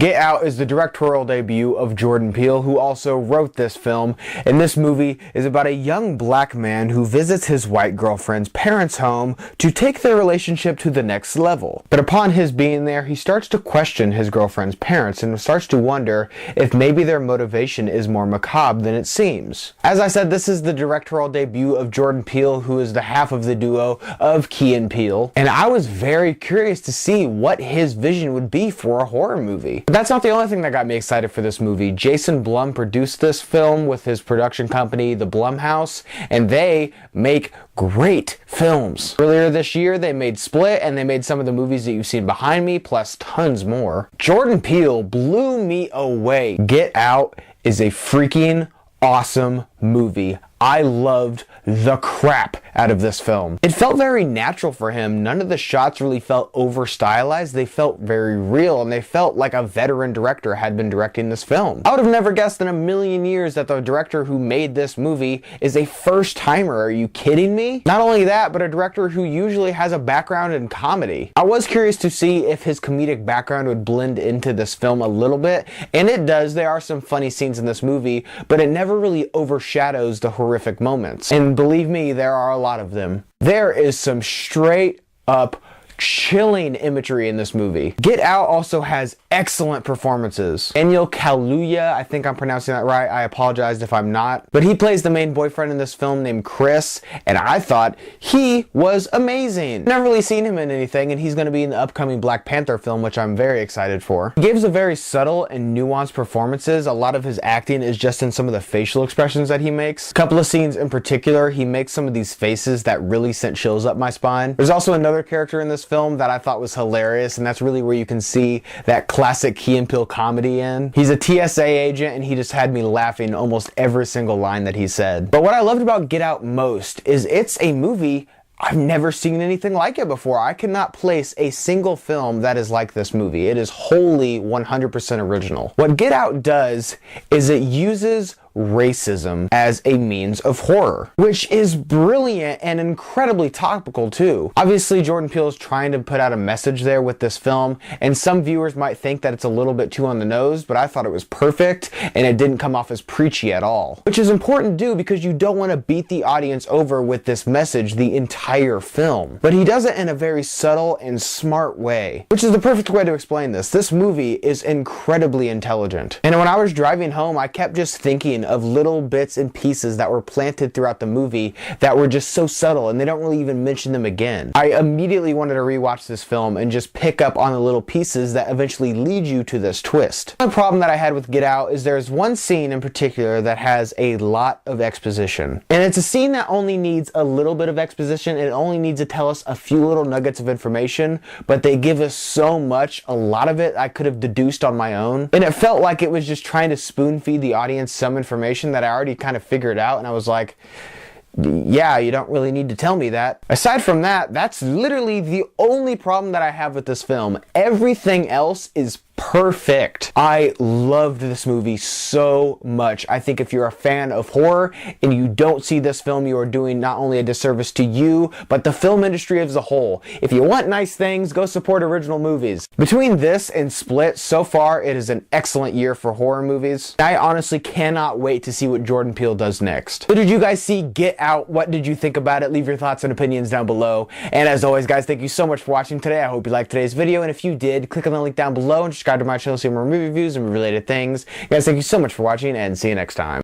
Get Out is the directorial debut of Jordan Peele, who also wrote this film, and this movie is about a young black man who visits his white girlfriend's parents' home to take their relationship to the next level. But upon his being there, he starts to question his girlfriend's parents and starts to wonder if maybe their motivation is more macabre than it seems. As I said, this is the directorial debut of Jordan Peele, who is the half of the duo of Key and Peele, and I was very curious to see what his vision would be for a horror movie. But that's not the only thing that got me excited for this movie. Jason Blum produced this film with his production company, the Blumhouse, and they make great films. Earlier this year, they made Split, and they made some of the movies that you've seen behind me, plus tons more. Jordan Peele blew me away. Get Out is a freaking awesome movie. I loved the crap out of this film. It felt very natural for him. None of the shots really felt over stylized. They felt very real, and they felt like a veteran director had been directing this film. I would have never guessed in a million years that the director who made this movie is a first timer. Are you kidding me? Not only that, but a director who usually has a background in comedy. I was curious to see if his comedic background would blend into this film a little bit, and it does. There are some funny scenes in this movie, but it never really overshadows the horrific moments. And believe me, there are a lot of them. There is some straight up chilling imagery in this movie. Get Out also has excellent performances. Daniel Kaluuya, I think I'm pronouncing that right. I apologize if I'm not. But he plays the main boyfriend in this film named Chris, and I thought he was amazing. Never really seen him in anything, and he's going to be in the upcoming Black Panther film, which I'm very excited for. He gives a very subtle and nuanced performances. A lot of his acting is just in some of the facial expressions that he makes. A couple of scenes in particular, he makes some of these faces that really sent chills up my spine. There's also another character in this film that I thought was hilarious, and that's really where you can see that classic Key and Peele comedy in. He's a TSA agent, and he just had me laughing almost every single line that he said. But what I loved about Get Out most is it's a movie I've never seen anything like it before. I cannot place a single film that is like this movie. It is wholly 100% original. What Get Out does is it uses racism as a means of horror, which is brilliant and incredibly topical too. Obviously, Jordan Peele is trying to put out a message there with this film, and some viewers might think that it's a little bit too on the nose, but I thought it was perfect, and it didn't come off as preachy at all. Which is important to do because you don't want to beat the audience over with this message the entire film. But he does it in a very subtle and smart way, which is the perfect way to explain this. This movie is incredibly intelligent. And when I was driving home, I kept just thinking of little bits and pieces that were planted throughout the movie that were just so subtle, and they don't really even mention them again. I immediately wanted to rewatch this film and just pick up on the little pieces that eventually lead you to this twist. The problem that I had with Get Out is there's one scene in particular that has a lot of exposition. And it's a scene that only needs a little bit of exposition, and it only needs to tell us a few little nuggets of information, but they give us so much, a lot of it I could have deduced on my own. And it felt like it was just trying to spoon feed the audience some information that I already kind of figured out, and I was like, yeah, you don't really need to tell me that. Aside from that, that's literally the only problem that I have with this film. Everything else is perfect. I loved this movie so much. I think if you're a fan of horror and you don't see this film, you are doing not only a disservice to you, but the film industry as a whole. If you want nice things, go support original movies. Between this and Split, so far it is an excellent year for horror movies. I honestly cannot wait to see what Jordan Peele does next. So did you guys see Get Out? What did you think about it? Leave your thoughts and opinions down below. And as always, guys, thank you so much for watching today. I hope you liked today's video, and if you did, click on the link down below and subscribe to my channel to see more movie reviews and related things. Guys, thank you so much for watching, and see you next time.